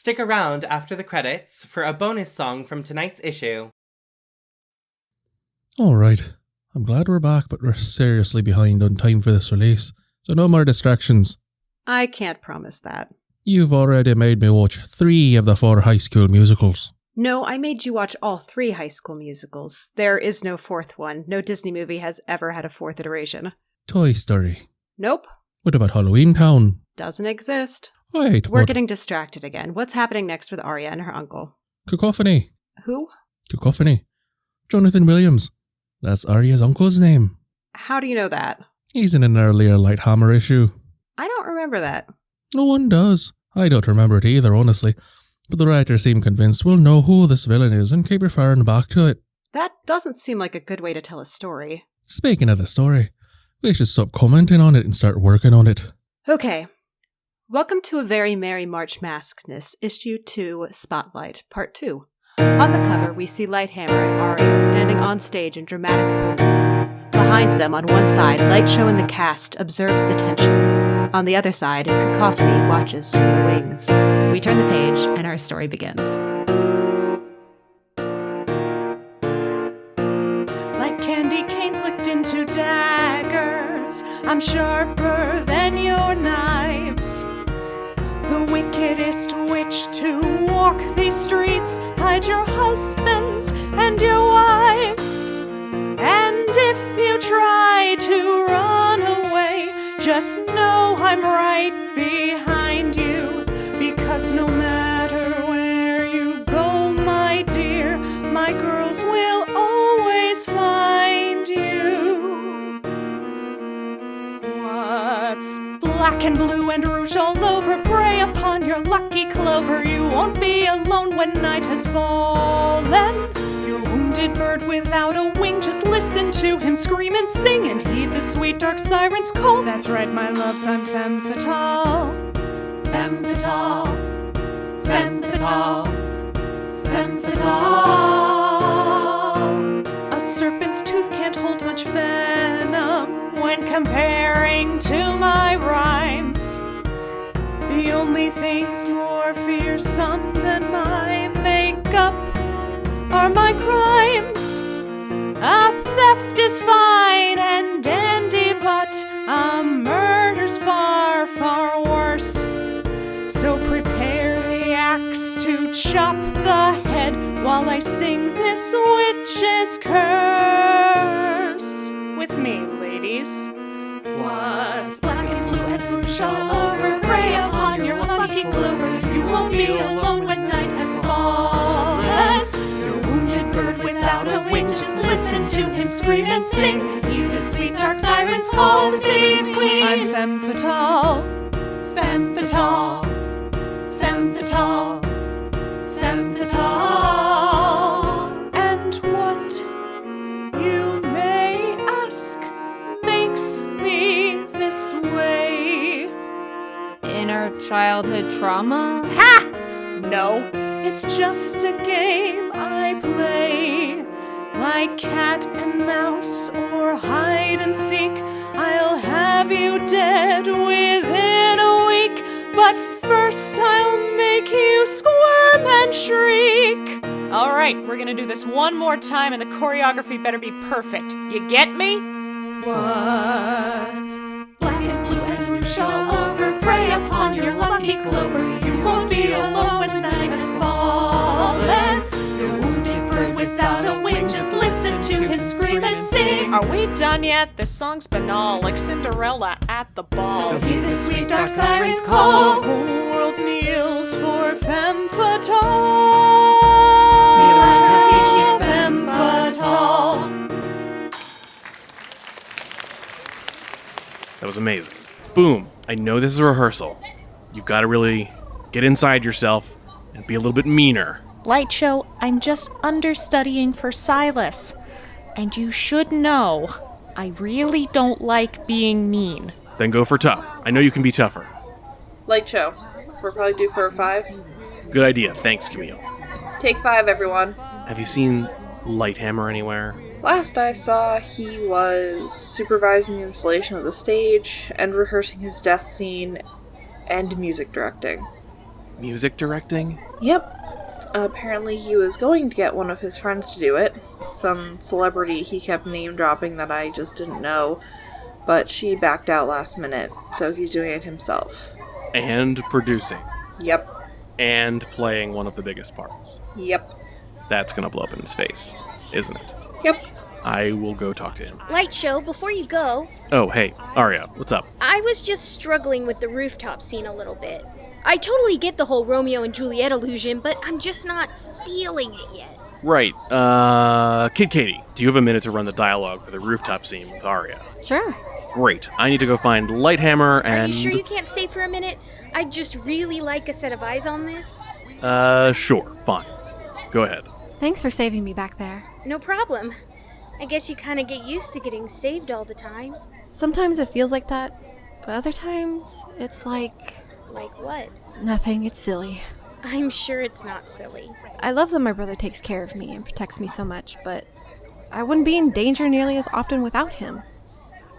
Stick around after the credits for a bonus song from tonight's issue. Alright, I'm glad we're back, but we're seriously behind on time for this release, so no more distractions. I can't promise that. You've already made me watch 3 of the 4 High School Musicals. No, I made you watch all 3 High School Musicals. There is no 4th one. No Disney movie has ever had a 4th iteration. Toy Story. Nope. What about Halloween Town? Doesn't exist. Wait, We're what? getting distracted again. What's happening next with Arya and her uncle? Cacophony. Who? Cacophony. Jonathan Williams. That's Arya's uncle's name. How do you know that? He's in an earlier Lighthammer issue. I don't remember that. No one does. I don't remember it either, honestly. But the writers seem convinced we'll know who this villain is and keep referring back to it. That doesn't seem like a good way to tell a story. Speaking of the story, we should stop commenting on it and start working on it. Okay. Welcome to A Very Merry March Masksness, Issue 2, Spotlight, Part 2. On the cover, we see Lighthammer and Arya standing on stage in dramatic poses. Behind them, on one side, Lightshow and the cast observes the tension. On the other side, Cacophony watches from the wings. We turn the page, and our story begins. Like candy canes licked into daggers, I'm sharper than your knives. The wickedest witch to walk these streets, hide your husbands and your wives. And if you try to run away, just know I'm right behind you. Because no matter where you go, my dear, my girls will always find you. What's black and blue and rouge all over, prey upon your lucky clover. You won't be alone when night has fallen. Your wounded bird without a wing, just listen to him scream and sing, and heed the sweet dark siren's call. That's right, my loves, I'm femme fatale. Femme fatale. Femme fatale. Femme fatale. A serpent's tooth can't hold much venom when comparing to my rhymes. The only things more fearsome than my makeup are my crimes. A theft is fine and dandy, but a murder's far, far worse. So prepare the axe to chop the head while I sing this witch's curse. With me, ladies. What's black and blue and rouge all over, prey upon your lucky clover. You won't be alone when night has fallen. Your wounded bird without a wing, just listen to him scream and sing. You the sweet dark siren's call, the city's queen. I'm femme fatale. Femme fatale. Femme fatale. Femme fatale. And what, you may ask, makes me this way? Inner childhood trauma? Ha! No, it's just a game I play. Like cat and mouse or hide and seek. I'll have you dead within a week. But first I'll make you squirm and shriek. All right, we're gonna do this one more time, and the choreography better be perfect. You get me? What's black and blue and rouge all over, prey upon your lucky clover. You won't be alone when night has fallen. Your wounded bird without a wing, just listen to him scream and sing. Are we done yet? This song's banal, like Cinderella at the ball. So heed the sweet dark siren's call. The whole world kneels for femme fatale. Femme fatale. That was amazing. Boom. I know this is a rehearsal. You've got to really get inside yourself and be a little bit meaner. Lightshow, I'm just understudying for Silas. And you should know, I really don't like being mean. Then go for tough. I know you can be tougher. Lightshow. We're probably due for a 5. Good idea. Thanks, Camille. Take 5, everyone. Have you seen Lighthammer anywhere? Last I saw, he was supervising the installation of the stage and rehearsing his death scene and music directing. Music directing? Yep. Apparently he was going to get one of his friends to do it. Some celebrity he kept name dropping that I just didn't know. But she backed out last minute, so he's doing it himself. And producing. Yep. And playing one of the biggest parts. Yep. That's gonna blow up in his face, isn't it? Yep. I will go talk to him. Light show, before you go, Oh, hey, Arya, what's up? I was just struggling with the rooftop scene a little bit. I totally get the whole Romeo and Juliet illusion, but I'm just not feeling it yet. Right, Kid Katie, do you have a minute to run the dialogue for the rooftop scene with Arya? Sure. Great, I need to go find Lighthammer and... Are you sure you can't stay for a minute? I'd just really like a set of eyes on this. Sure, fine. Go ahead. Thanks for saving me back there. No problem. I guess you kind of get used to getting saved all the time. Sometimes it feels like that, but other times it's like... Like what? Nothing, it's silly. I'm sure it's not silly. I love that my brother takes care of me and protects me so much, but I wouldn't be in danger nearly as often without him.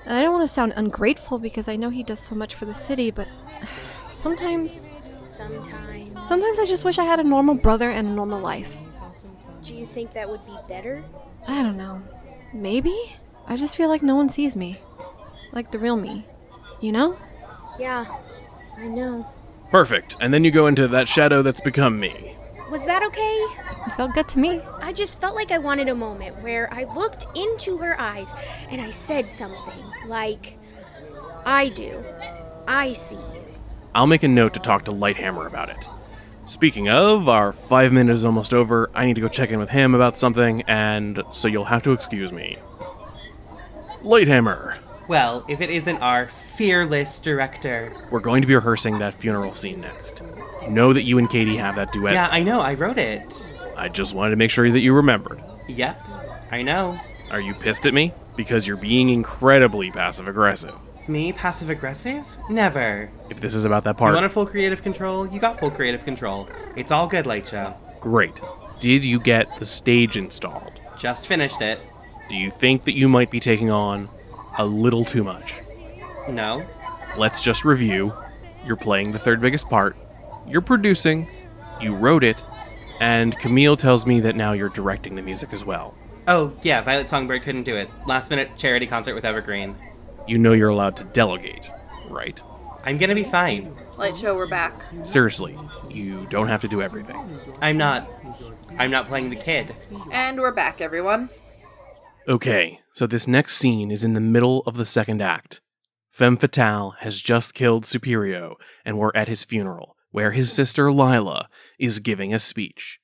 And I don't want to sound ungrateful because I know he does so much for the city, but sometimes I just wish I had a normal brother and a normal life. Do you think that would be better? I don't know. Maybe? I just feel like no one sees me. Like the real me. You know? Yeah, I know. Perfect, and then you go into that shadow that's become me. Was that okay? It felt good to me. I just felt like I wanted a moment where I looked into her eyes and I said something like, I do. I see you. I'll make a note to talk to Lighthammer about it. Speaking of, our 5 minutes is almost over. I need to go check in with him about something, and so you'll have to excuse me. Lighthammer. Well, if it isn't our fearless director. We're going to be rehearsing that funeral scene next. You know that you and Katie have that duet. Yeah, I know, I wrote it. I just wanted to make sure that you remembered. Yep, I know. Are you pissed at me? Because you're being incredibly passive-aggressive. Me, passive-aggressive? Never. If this is about that part... You wanted full creative control? You got full creative control. It's all good, Light Show. Great. Did you get the stage installed? Just finished it. Do you think that you might be taking on a little too much? No. Let's just review. You're playing the third biggest part. You're producing. You wrote it. And Camille tells me that now you're directing the music as well. Oh, yeah, Violet Songbird couldn't do it. Last-minute charity concert with Evergreen. You know you're allowed to delegate, right? I'm gonna be fine. Light show, we're back. Seriously, you don't have to do everything. I'm not playing the kid. And we're back, everyone. Okay, so this next scene is in the middle of the second act. Femme Fatale has just killed Superio, and we're at his funeral, where his sister Lila is giving a speech.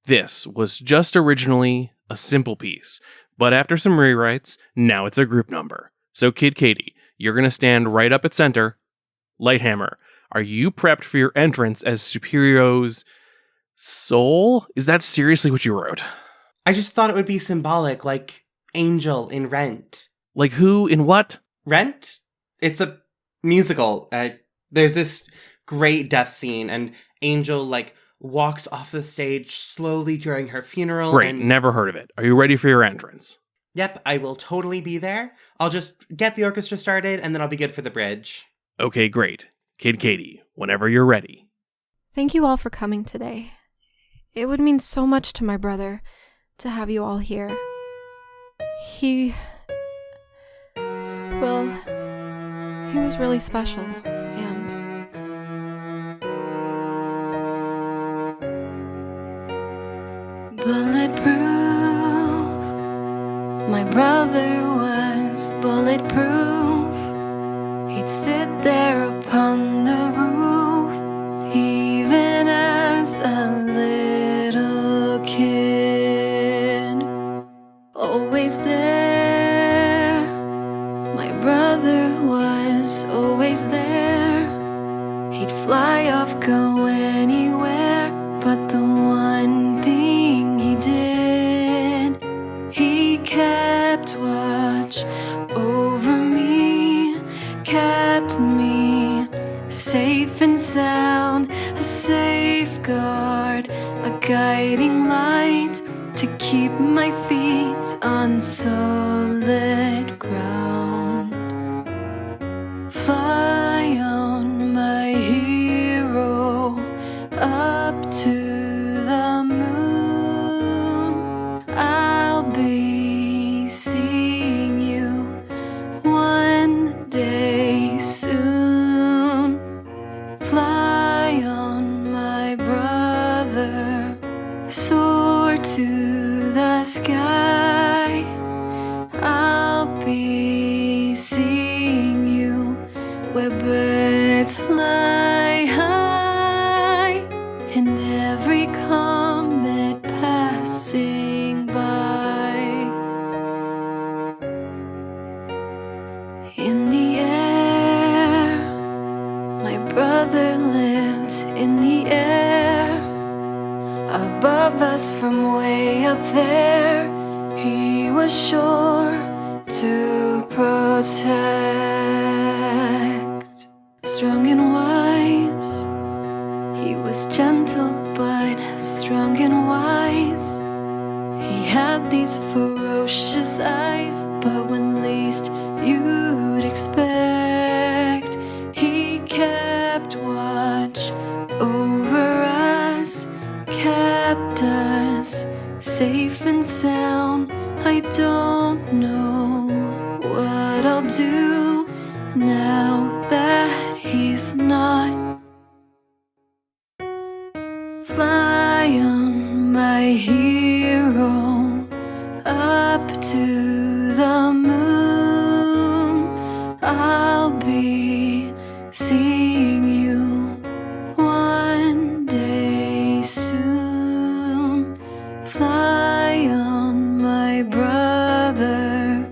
This was just originally a simple piece, but after some rewrites, now it's a group number. So Kid Katie, you're gonna stand right up at center. Lighthammer, are you prepped for your entrance as Superio's soul? Is that seriously what you wrote? I just thought it would be symbolic, like Angel in Rent. Like who in what? Rent? It's a musical. There's this great death scene, and Angel, walks off the stage slowly during her funeral. Great, never heard of it. Are you ready for your entrance? Yep, I will totally be there. I'll just get the orchestra started, and then I'll be good for the bridge. Okay, great. Kid Katie, whenever you're ready. Thank you all for coming today. It would mean so much to my brother to have you all here. He was really special, and bulletproof. My brother was bulletproof. He'd sit there upon the roof, even as a little kid. Always there. My brother was always there. He'd fly off, go anywhere, but the one thing he did, he kept watch over me, kept me safe and sound, a safeguard, a guiding light to keep my feet on solid ground. Fly on, my hero, up to the moon. I'll be seeing you one day soon. Fly on, my brother, soar to the sky. I'll be seeing you where birds fly high, and every comet passing by. In the air, my brother lived in the air, above us from way up there. He was sure to protect. Strong and wise, he was gentle but strong and wise. He had these ferocious eyes, but when least you'd expect, he kept watch over us, kept us safe and sound. I don't know what I'll do now that he's not. Fly on, my hero, up to the moon. I'll be seeing you one day soon. Fly on, my brother,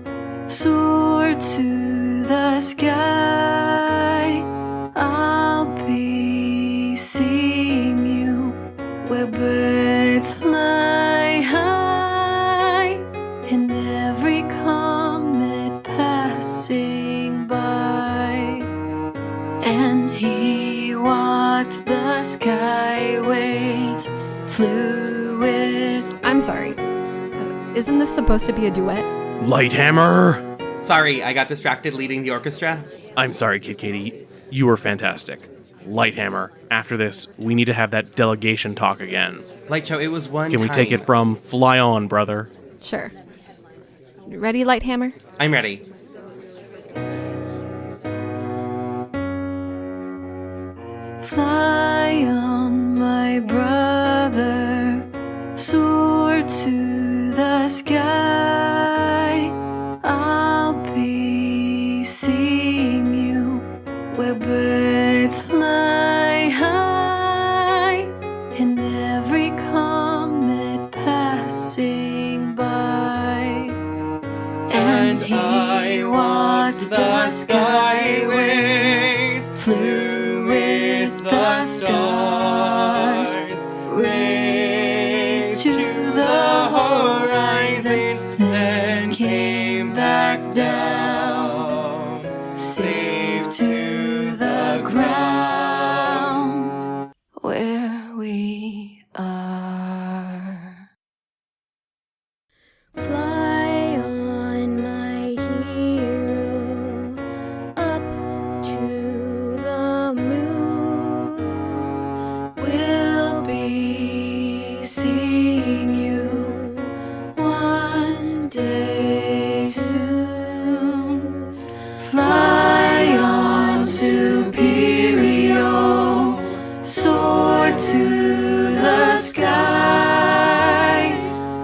soar to the sky. I'll be seeing you where birds fly high, and every comet passing by. And he walked the skyways, flew with... I'm sorry. Isn't this supposed to be a duet? Lighthammer! Sorry, I got distracted leading the orchestra. I'm sorry, Kid Katie. You were fantastic. Lighthammer, after this, we need to have that delegation talk again. Lightshow, it was one Can we take it from fly on, brother? Sure. Ready, Lighthammer? I'm ready. Fly on, my brother, soar to the sky. I'll be seeing you where birds fly high, and every comet passing by. And he walked the skyways, flew with the stars, raised to the horizon, then came back down, safe to the ground where we are. Fly on, my hero, up to the moon. We'll be seeing you one day soon. Fly on, Superior, soar to the sky.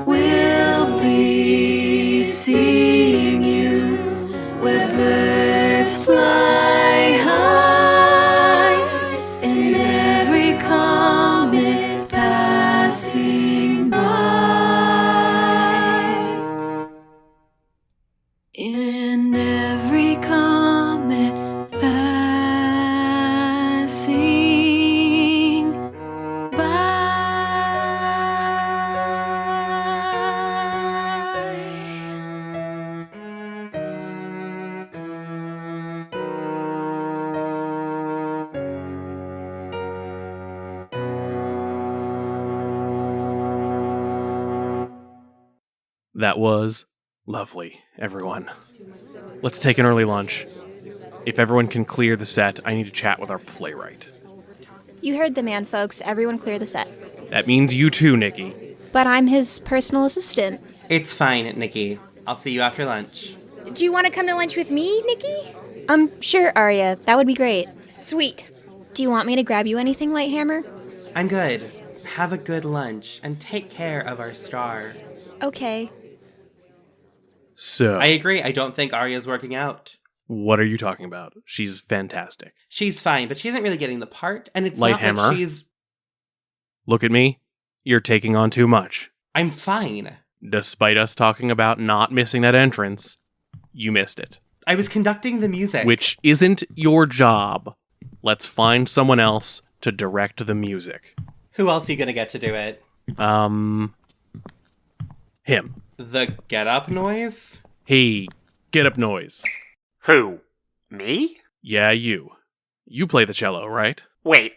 We'll be seeing you where birds fly high, and every comet passing by. In every comet passing by. That was lovely, everyone. Let's take an early lunch. If everyone can clear the set, I need to chat with our playwright. You heard the man, folks. Everyone clear the set. That means you too, Nikki. But I'm his personal assistant. It's fine, Nikki. I'll see you after lunch. Do you want to come to lunch with me, Nikki? Sure, Arya. That would be great. Sweet. Do you want me to grab you anything, Lighthammer? I'm good. Have a good lunch, and take care of our star. Okay. So, I agree. I don't think Arya's working out. what are you talking about? She's fantastic. She's fine, but she isn't really getting the part, and it's not Lighthammer? like she's... Look at me. You're taking on too much. I'm fine. Despite us talking about not missing that entrance, you missed it. I was conducting the music. Which isn't your job. Let's find someone else to direct the music. Who else are you gonna get to do it? Him. The get-up noise? Hey, get up noise. Who? Me? Yeah, you. You play the cello, right? Wait,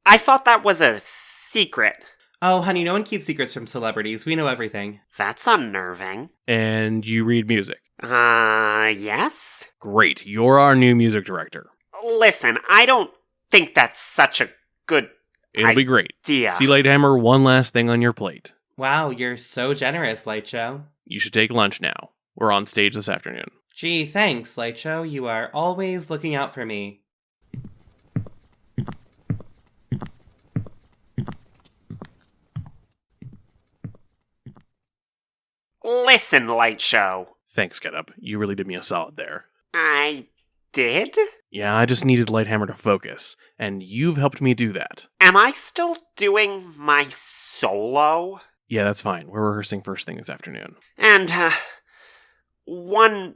I thought that was a secret. Oh, honey, no one keeps secrets from celebrities. We know everything. That's unnerving. And you read music. Yes? Great, you're our new music director. Listen, I don't think that's such a good It'll be great. idea. See, Lighthammer, one last thing on your plate. Wow, you're so generous, Lightshow. You should take lunch now. We're on stage this afternoon. Gee, thanks, Lightshow. You are always looking out for me. Listen, Light Show. Thanks, Getup. You really did me a solid there. I did? Yeah, I just needed Lighthammer to focus, and you've helped me do that. Am I still doing my solo? Yeah, that's fine. We're rehearsing first thing this afternoon. And, one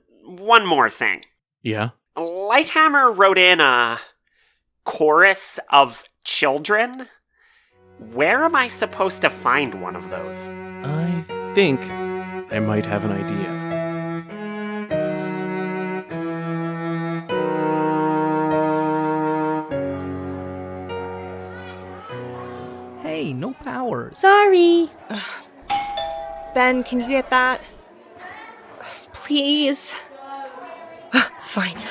more thing. Yeah? Lighthammer wrote in a chorus of children. Where am I supposed to find one of those? I think I might have an idea. Hey, no powers. Sorry. Ben, can you get that? Please. Fine.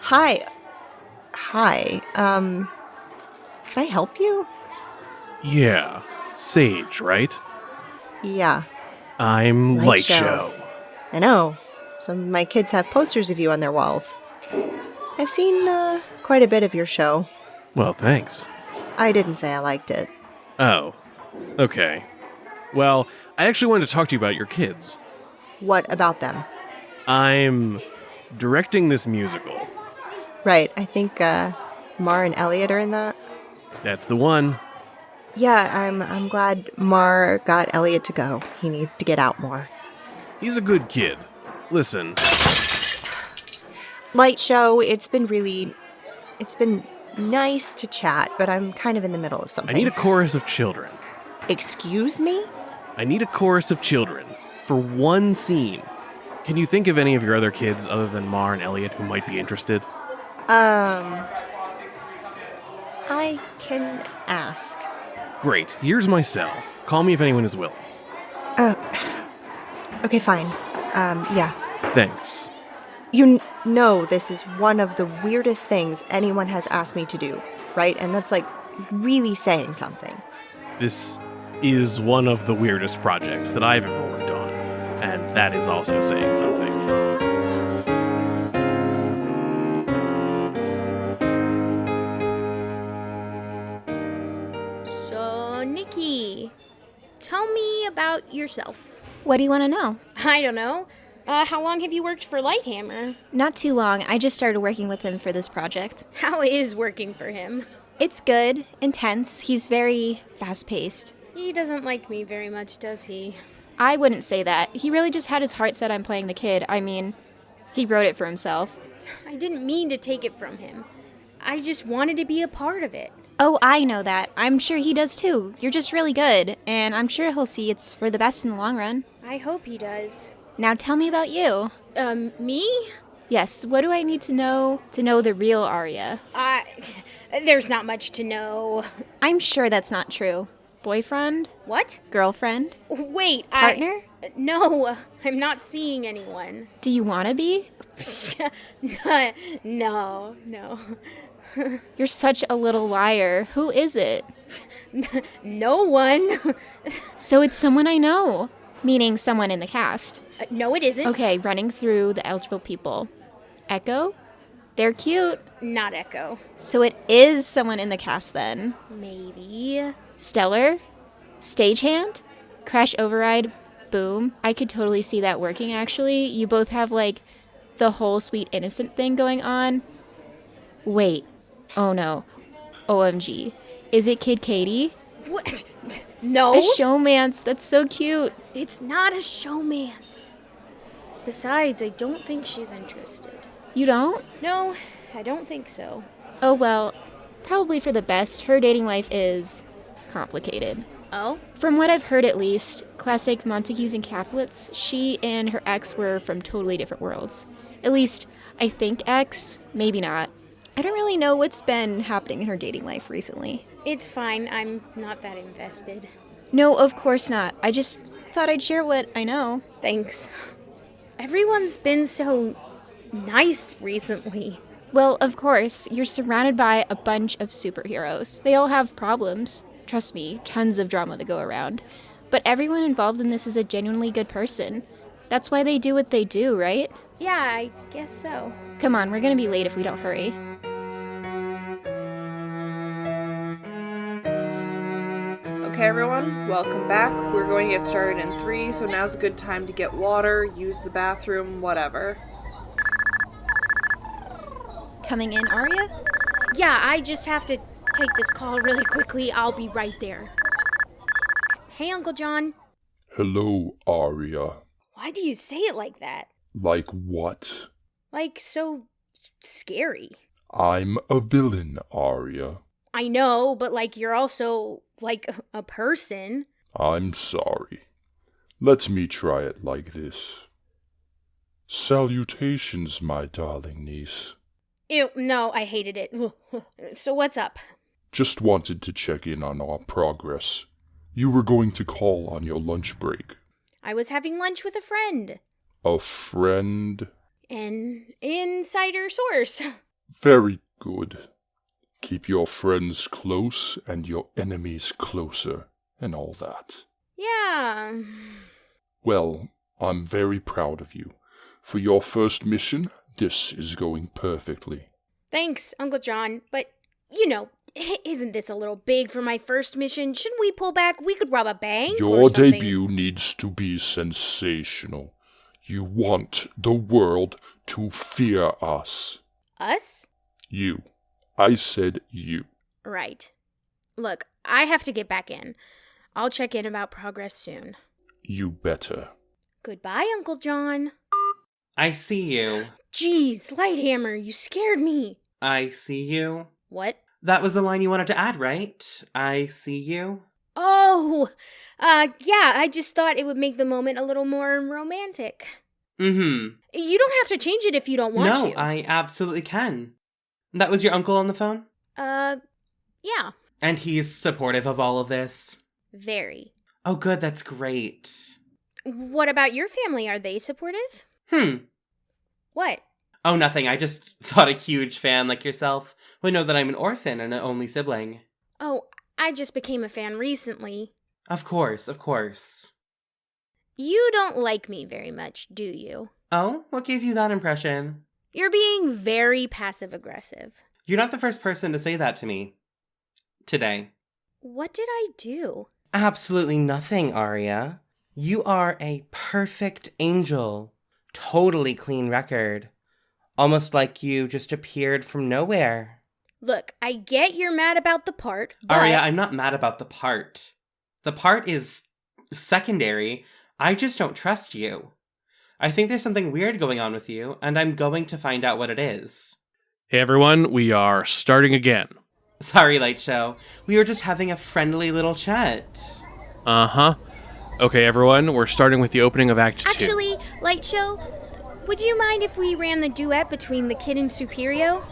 Hi. Can I help you? Yeah. Sage, right? Yeah, I'm Light Light Show. Show. I know. Some of my kids have posters of you on their walls. I've seen quite a bit of your show. Well, thanks. I didn't say I liked it. Oh. Okay. Well, I actually wanted to talk to you about your kids. What about them? I'm directing this musical. Right, I think Mar and Elliot are in that. That's the one. Yeah, I'm glad Mar got Elliot to go. He needs to get out more. He's a good kid. Listen. Light Show, it's been nice to chat, but I'm kind of in the middle of something. I need a chorus of children. Excuse me? I need a chorus of children for one scene. Can you think of any of your other kids other than Mar and Elliot who might be interested? I can ask. Great. Here's my cell. Call me if anyone is willing. Okay, fine. Yeah. Thanks. You know this is one of the weirdest things anyone has asked me to do, right? And that's like really saying something. This is one of the weirdest projects that I've ever worked on, and that is also saying something. So, Nikki, tell me about yourself. What do you want to know? I don't know. How long have you worked for Lighthammer? Not too long. I just started working with him for this project. How is working for him? It's good, intense. He's very fast-paced. He doesn't like me very much, does he? I wouldn't say that. He really just had his heart set on playing the kid. I mean, he wrote it for himself. I didn't mean to take it from him. I just wanted to be a part of it. Oh, I know that. I'm sure he does too. You're just really good, and I'm sure he'll see it's for the best in the long run. I hope he does. Now tell me about you. Me? Yes, what do I need to know the real Arya? There's not much to know. I'm sure that's not true. Boyfriend? What? Girlfriend? Wait, Partner? No, I'm not seeing anyone. Do you want to be? No. You're such a little liar. Who is it? No one. So it's someone I know. Meaning someone in the cast. No, it isn't. Okay, running through the eligible people. Echo? They're cute. Not Echo. So it is someone in the cast then. Maybe. Stellar? Stagehand? Crash Override? Boom. I could totally see that working, actually. You both have, like, the whole sweet innocent thing going on. Wait. Oh, no. OMG. Is it Kid Katie? What? No. A showmance. That's so cute. It's not a showmance. Besides, I don't think she's interested. You don't? No, I don't think so. Oh, well, probably for the best. Her dating life is complicated. Oh? From what I've heard, at least, classic Montagues and Capulets, she and her ex were from totally different worlds. At least, I think ex, maybe not. I don't really know what's been happening in her dating life recently. It's fine. I'm not that invested. No, of course not. I just thought I'd share what I know. Thanks. Everyone's been so nice recently. Well, of course, you're surrounded by a bunch of superheroes. They all have problems. Trust me, tons of drama to go around. But everyone involved in this is a genuinely good person. That's why they do what they do, right? Yeah, I guess so. Come on, we're gonna be late if we don't hurry. Okay, everyone, welcome back. We're going to get started in 3, so now's a good time to get water, use the bathroom, whatever. Coming in, Aria? Yeah, I just have to take this call really quickly. I'll be right there. Hey, Uncle John. Hello, Aria. Why do you say it like that? Like what? Like, so scary. I'm a villain, Aria. I know, but like, you're also, like, a person. I'm sorry. Let me try it like this. Salutations, my darling niece. Ew, no, I hated it. So what's up? Just wanted to check in on our progress. You were going to call on your lunch break. I was having lunch with a friend. A friend? An insider source. Very good. Keep your friends close and your enemies closer, and all that. Yeah. Well, I'm very proud of you. For your first mission, this is going perfectly. Thanks, Uncle John, but, you know, isn't this a little big for my first mission? Shouldn't we pull back? We could rob a bank or Your something. debut needs to be sensational. You want the world to fear us. Us? You. I said you. Right. Look, I have to get back in. I'll check in about progress soon. You better. Goodbye, Uncle John. I see you. Jeez, Lighthammer, you scared me. I see you. What? That was the line you wanted to add, right? I see you. Oh, yeah, I just thought it would make the moment a little more romantic. Mm-hmm. You don't have to change it if you don't want to. No, I absolutely can. That was your uncle on the phone? Yeah. And he's supportive of all of this? Very. Oh, good, that's great. What about your family? Are they supportive? What? Oh, nothing. I just thought a huge fan like yourself would know that I'm an orphan and an only sibling. Oh, I just became a fan recently. Of course, of course. You don't like me very much, do you? Oh, what gave you that impression? You're being very passive-aggressive. You're not the first person to say that to me. Today. What did I do? Absolutely nothing, Aria. You are a perfect angel. Totally clean record. Almost like you just appeared from nowhere. Look, I get you're mad about the part, but... Aria, I'm not mad about the part. The part is secondary. I just don't trust you. I think there's something weird going on with you, and I'm going to find out what it is. Hey everyone, we are starting again. Sorry, Light Show. We were just having a friendly little chat. Uh-huh. Okay, everyone, we're starting with the opening of Act 2. Actually, Light Show, would you mind if we ran the duet between the kid and Superio?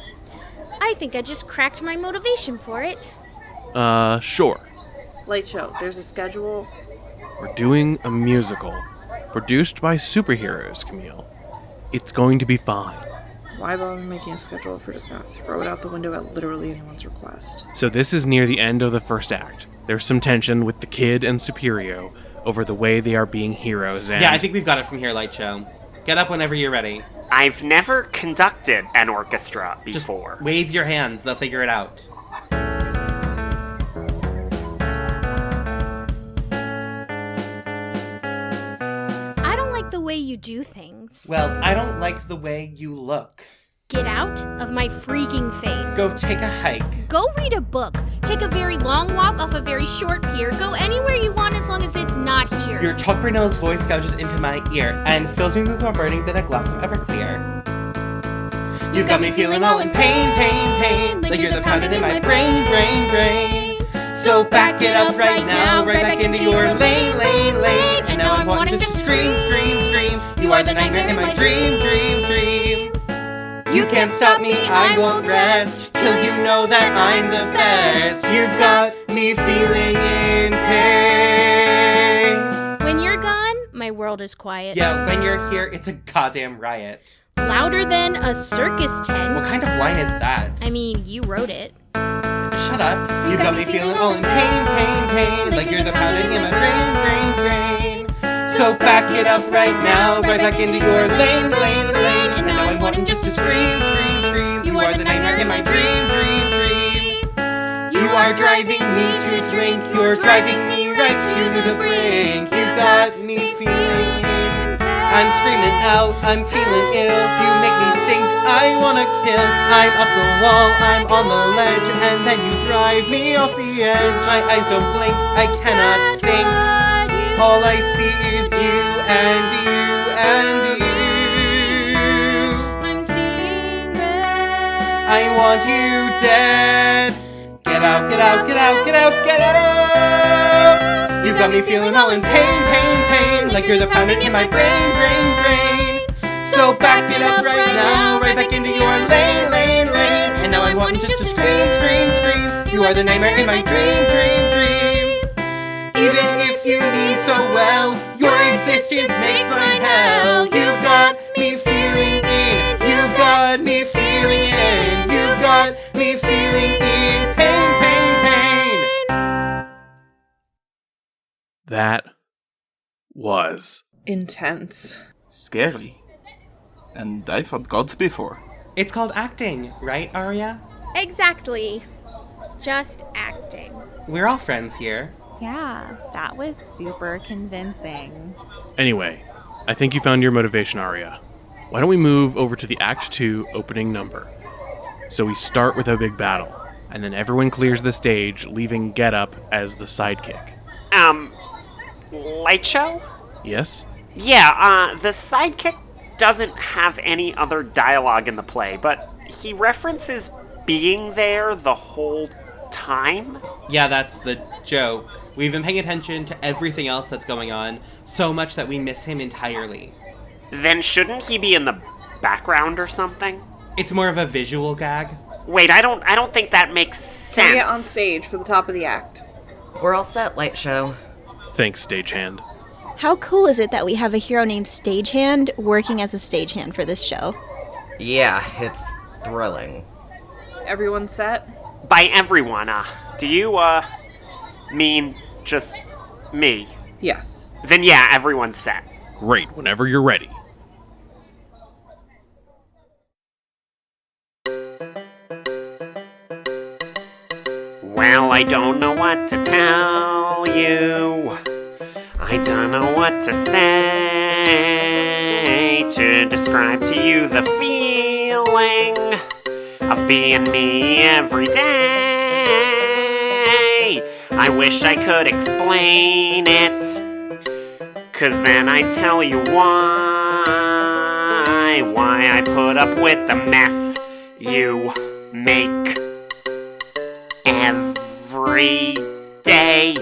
I think I just cracked my motivation for it. Sure. Light Show, there's a schedule. We're doing a musical. Produced by superheroes, Camille. It's going to be fine. Why bother making a schedule if we're just gonna throw it out the window at literally anyone's request? So this is near the end of the first act. There's some tension with the kid and Superio over the way they are being heroes, and... Yeah, I think we've got it from here, Light Show. Get up whenever you're ready. I've never conducted an orchestra before. Just wave your hands, they'll figure it out. I don't like the way you do things. Well, I don't like the way you look. Get out of my freaking face. Go take a hike. Go read a book. Take a very long walk off a very short pier. Go anywhere you want as long as it's not here. Your chocolate-nosed voice gouges into my ear and fills me with more burning than a glass of Everclear. You've got me feeling all in pain, like you're the pounding in my brain. So back it up right now, right back into your lane. And now I'm wanting to scream. You are the nightmare in my dream. You can't stop me, I won't rest till you know that I'm the best. You've got me feeling in pain. When you're gone, my world is quiet. Yeah, when you're here, it's a goddamn riot. Louder than a circus tent. What kind of line is that? I mean, you wrote it. Shut up. You've got me feeling all in pain, like you're the pounding in my brain. So back it up right now, right back into your lane. And now I'm wanting just to scream. You are the nightmare in my dream. You are driving me to drink. You're driving me right to the brink. You've got me feeling in. I'm screaming out, I'm feeling ill. You make me think I wanna kill. I'm up the wall, I'm on the ledge, and then you drive me off the edge. My eyes don't blink, I cannot think. All I see is you and you and you. I'm seeing red. I want you dead. Get out. You've got me feeling all in pain, like you're the pounding in my brain. So back it up right now, right back into your lane. And now I'm wanting just to scream. You are the nightmare in my dream. Even if you mean so well, your existence makes my hell. You've got me feeling in. You've got me feeling in. You've got me feeling in pain. That was intense. Scary. And I fought gods before. It's called acting, right, Arya? Exactly. Just acting. We're all friends here. Yeah, that was super convincing. Anyway, I think you found your motivation, Arya. Why don't we move over to the Act 2 opening number? So we start with a big battle, and then everyone clears the stage, leaving Get Up as the sidekick. Light Show? Yes? Yeah, the sidekick doesn't have any other dialogue in the play, but he references being there the whole time? Yeah, that's the joke. We've been paying attention to everything else that's going on, so much that we miss him entirely. Then shouldn't he be in the background or something? It's more of a visual gag. Wait, I don't think that makes sense. Can we get on stage for the top of the act? We're all set, Light Show. Thanks, stagehand. How cool is it that we have a hero named Stagehand working as a stagehand for this show? Yeah, it's thrilling. Everyone set? By everyone, do you, mean just me? Yes. Then yeah, everyone's set. Great, whenever you're ready. Well, I don't know what to tell you. I don't know what to say to describe to you the feeling of being me every day. I wish I could explain it, 'cause then I'd tell you why I put up with the mess you make every day.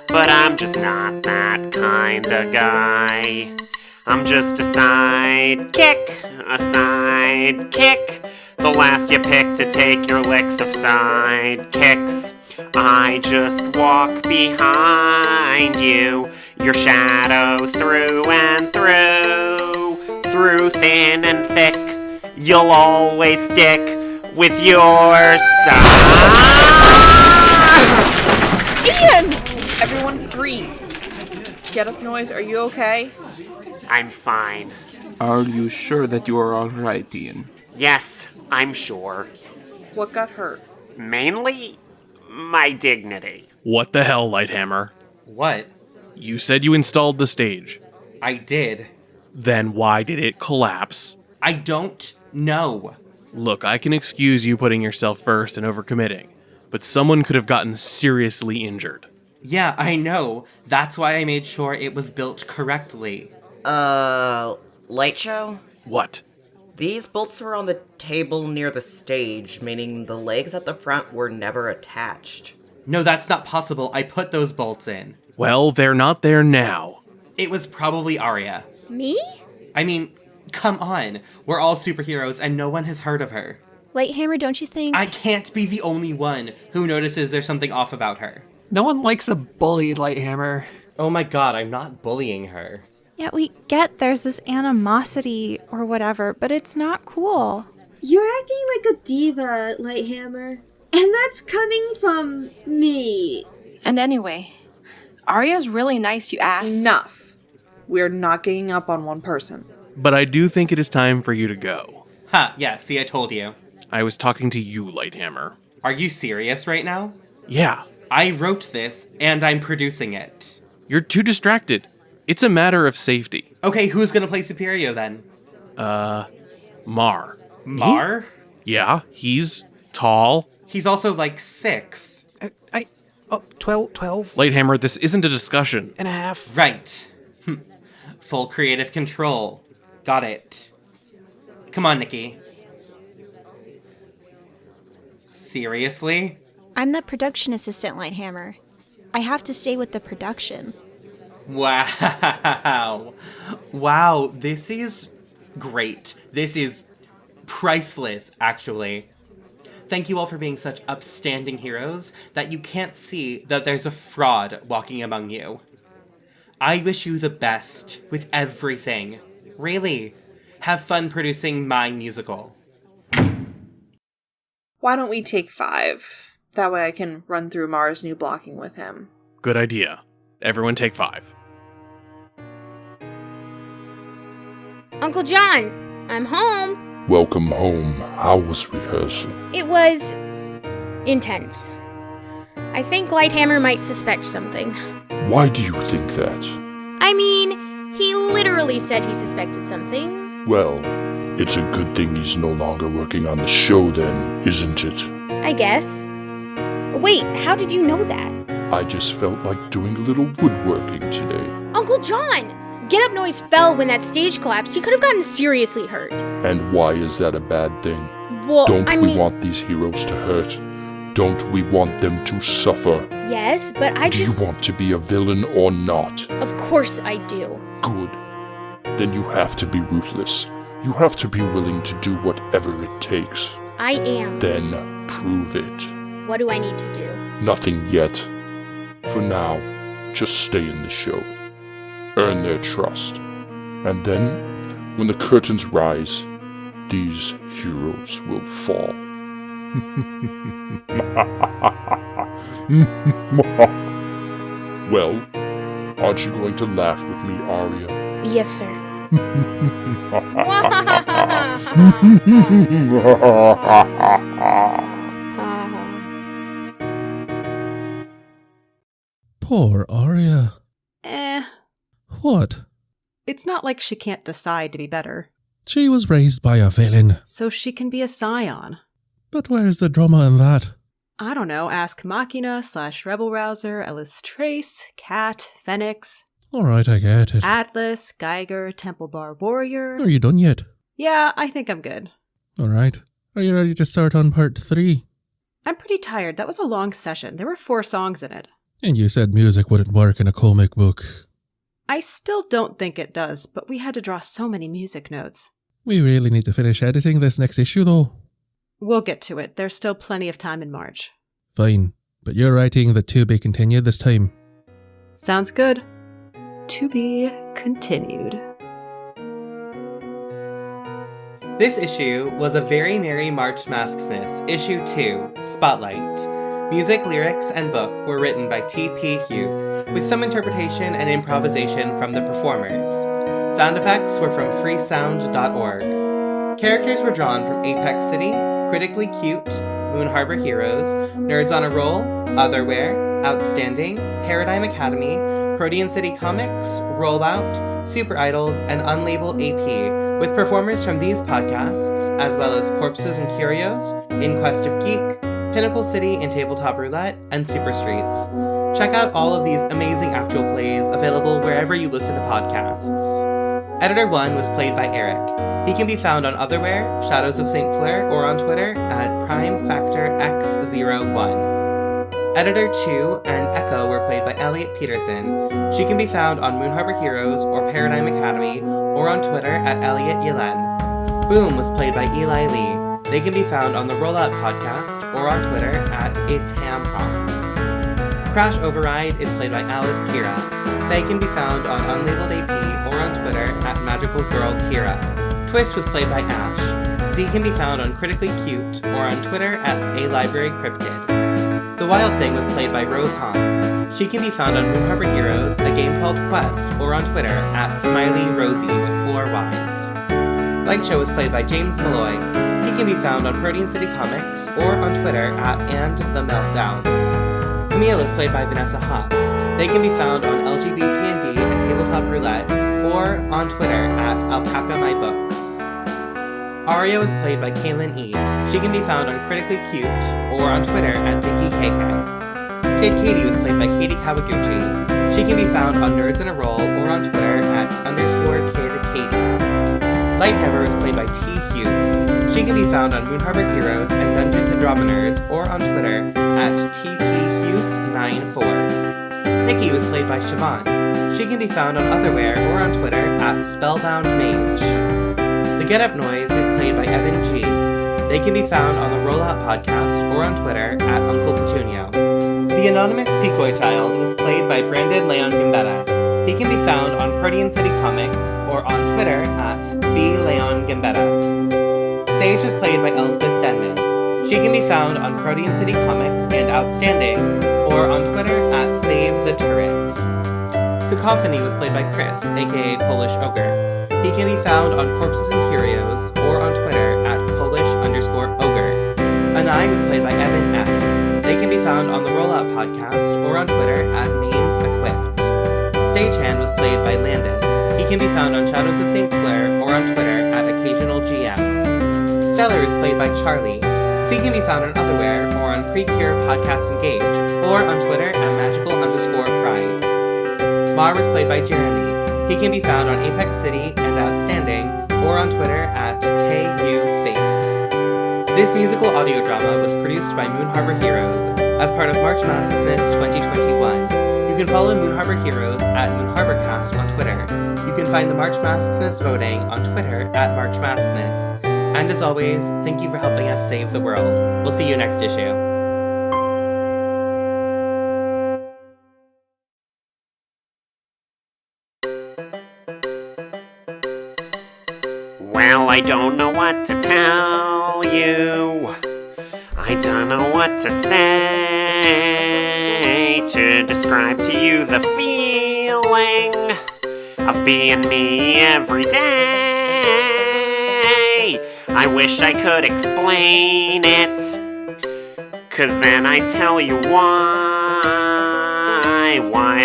But I'm just not that kind of guy. I'm just a sidekick, the last you pick to take your licks of sidekicks. I just walk behind you, your shadow through and through thin and thick. you'll always stick with your side. Ian! Everyone freeze. Get Up Noise, are you okay? I'm fine. Are you sure that you are alright, Ian? Yes, I'm sure. What got hurt? Mainly, my dignity. What the hell, Lighthammer? What? You said you installed the stage. I did. Then why did it collapse? I don't know. Look, I can excuse you putting yourself first and overcommitting, but someone could have gotten seriously injured. Yeah, I know. That's why I made sure it was built correctly. Light show? What? These bolts were on the table near the stage, meaning the legs at the front were never attached. No, that's not possible. I put those bolts in. Well, they're not there now. It was probably Arya. Me? I mean, come on. We're all superheroes and no one has heard of her. Lighthammer, don't you think? I can't be the only one who notices there's something off about her. No one likes a bully, Lighthammer. Oh my god, I'm not bullying her. Yeah, we get there's this animosity or whatever, but it's not cool. You're acting like a diva, Lighthammer. And that's coming from me. And anyway, Arya's really nice, you ass. Enough. We're not ganging up on one person. But I do think it is time for you to go. Ha, yeah, see, I told you. I was talking to you, Lighthammer. Are you serious right now? Yeah. I wrote this, and I'm producing it. You're too distracted. It's a matter of safety. Okay, who's gonna play Superio then? Mar. Mar? Yeah, he's tall. He's also like 6. 12. Lighthammer, this isn't a discussion. And a half. Right. Full creative control. Got it. Come on, Nikki. Seriously? I'm the production assistant, Lighthammer. I have to stay with the production. Wow. Wow, this is great. This is priceless, actually. Thank you all for being such upstanding heroes that you can't see that there's a fraud walking among you. I wish you the best with everything. Really. Have fun producing my musical. Why don't we take 5? That way I can run through Mars' new blocking with him. Good idea. Everyone take 5. Uncle John, I'm home. Welcome home. How was rehearsal? It was intense. I think Lighthammer might suspect something. Why do you think that? I mean, he literally said he suspected something. Well, it's a good thing he's no longer working on the show then, isn't it? I guess. Wait, how did you know that? I just felt like doing a little woodworking today. Uncle John! Get Up Noise fell when that stage collapsed. He could have gotten seriously hurt. And why is that a bad thing? Well, Don't I we mean... want these heroes to hurt? Don't we want them to suffer? Yes, but I Do just... you want to be a villain or not? Of course I do. Good. Then you have to be ruthless. You have to be willing to do whatever it takes. I am. Then prove it. What do I need to do? Nothing yet. For now, just stay in the show. Earn their trust. And then, when the curtains rise, these heroes will fall. Well, aren't you going to laugh with me, Arya? Yes, sir. Poor Arya. What? It's not like she can't decide to be better. She was raised by a villain. So she can be a scion. But where's the drama in that? I don't know, ask Machina / Rebel Rouser, Ellis Trace, Cat, Phoenix. Alright, I get it. Atlas, Geiger, Temple Bar Warrior. Are you done yet? Yeah, I think I'm good. Alright. Are you ready to start on part 3? I'm pretty tired. That was a long session. There were 4 songs in it. And you said music wouldn't work in a comic book. I still don't think it does, but we had to draw so many music notes. We really need to finish editing this next issue, though. We'll get to it. There's still plenty of time in March. Fine, but you're writing the to be continued this time. Sounds good. To be continued. This issue was A Very Merry March Masksness, Issue 2, Spotlight. Music, lyrics, and book were written by T.P. Huth, with some interpretation and improvisation from the performers. Sound effects were from freesound.org. Characters were drawn from Apex City, Critically Cute, Moon Harbor Heroes, Nerds on a Roll, Otherwhere, Outstanding, Paradigm Academy, Protean City Comics, Rollout, Super Idols, and Unlabelled AP, with performers from these podcasts, as well as Corpses and Curios, in Quest of Geek, Pinnacle City in Tabletop Roulette, and Super Streets. Check out all of these amazing actual plays available wherever you listen to podcasts. Editor 1 was played by Eric. He can be found on Otherwhere, Shadows of St. Fleur, or on Twitter at PrimeFactorX01. Editor 2 and Echo were played by Elliot Peterson. She can be found on Moon Harbor Heroes or Paradigm Academy, or on Twitter at Elliot Yelen. Boom was played by Eli Lee. They can be found on the Rollout podcast, or on Twitter at It's Ham Hawks. Crash Override is played by Alice Kira. Faye can be found on Unlabelled AP, or on Twitter at Magical Girl Kira. Twist was played by Ash. Z can be found on Critically Cute, or on Twitter at A Library Cryptid. The Wild Thing was played by Rose Hahn. She can be found on Moon Harbor Heroes, a game called Quest, or on Twitter at Smiley Rosie with 4 Ys. Light Show was played by James Malloy. He can be found on Protean City Comics, or on Twitter at And the Meltdowns. Camille is played by Vanessa Haas. They can be found on LGBTND and Tabletop Roulette, or on Twitter at Alpaca My Books. Aria was played by Kaylin E. She can be found on Critically Cute, or on Twitter at VickyKK. Kid Katie was played by Katie Kawaguchi. She can be found on Nerds in a Roll, or on Twitter at _KidKatie. Lighthammer was played by T. Huth. She can be found on Moon Harbor Heroes and Dungeons and Drama Nerds, or on Twitter at TPHuth94. Nikki was played by Siobhan. She can be found on Otherwhere, or on Twitter at Spellbound Mage. The Get Up Noise is played by Evan G. They can be found on the Rollout podcast, or on Twitter at Uncle Petunio. The Anonymous Pecoy Child was played by Brandon Leon Gambetta. He can be found on Protean City Comics, or on Twitter at BLeonGambetta. Sage was played by Elsbeth Denman. She can be found on Protean City Comics and Outstanding, or on Twitter at Save the Turret. Cacophony was played by Chris, aka Polish Ogre. He can be found on Corpses and Curios, or on Twitter at Polish_Ogre. Anai was played by Evan S. They can be found on the Rollout podcast, or on Twitter at Names Equipped. Stagehand was played by Landon. He can be found on Shadows of St. Fleur, or on Twitter at OccasionalGM. Stellar is played by Charlie. C can be found on Otherwhere, or on Precure Podcast Engage, or on Twitter at Magical_Pride. Mar was played by Jeremy. He can be found on Apex City and Outstanding, or on Twitter at TayUFace. This musical audio drama was produced by Moon Harbor Heroes as part of March Masksness 2021. You can follow Moon Harbor Heroes at Moon Harborcast on Twitter. You can find the March Masksness voting on Twitter at March Masksness. And as always, thank you for helping us save the world. We'll see you next issue. Well, I don't know what to tell you. I don't know what to say to describe to you the feeling of being me every day. I wish I could explain it, 'cause then I'd tell you why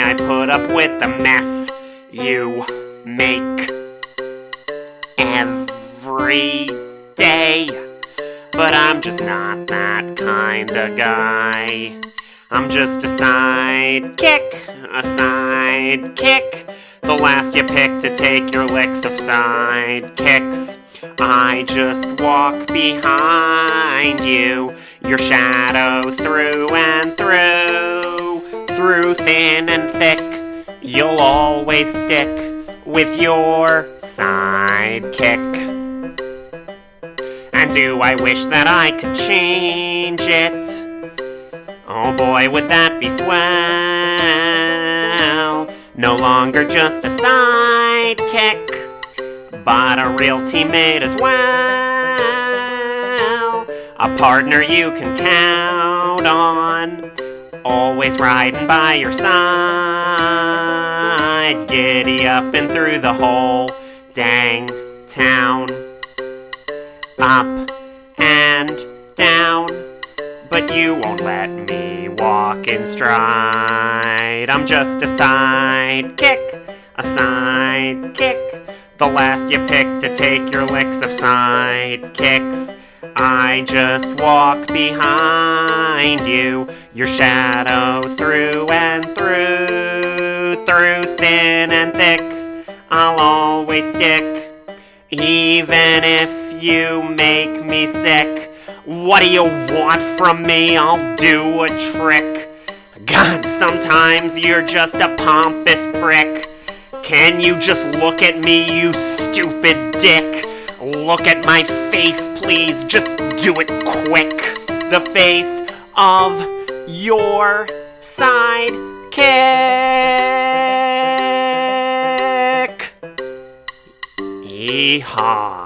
I put up with the mess you make every day. But I'm just not that kind of guy. I'm just a sidekick, the last you pick to take your licks of sidekicks. I just walk behind you, your shadow through and through thin and thick. You'll always stick with your sidekick. And do I wish that I could change it? Oh boy, would that be swell. No longer just a sidekick, but a real teammate as well. a partner you can count on, always riding by your side. Giddy up and through the whole dang town, up and down, but you won't let me walk in stride. I'm just a sidekick, the last you pick to take your licks of sidekicks. I just walk behind you, your shadow through and through, through thin and thick. I'll always stick, even if you make me sick. What do you want from me? I'll do a trick. God, sometimes you're just a pompous prick. Can you just look at me, you stupid dick? Look at my face, please, just do it quick. The face of your sidekick. Yeehaw.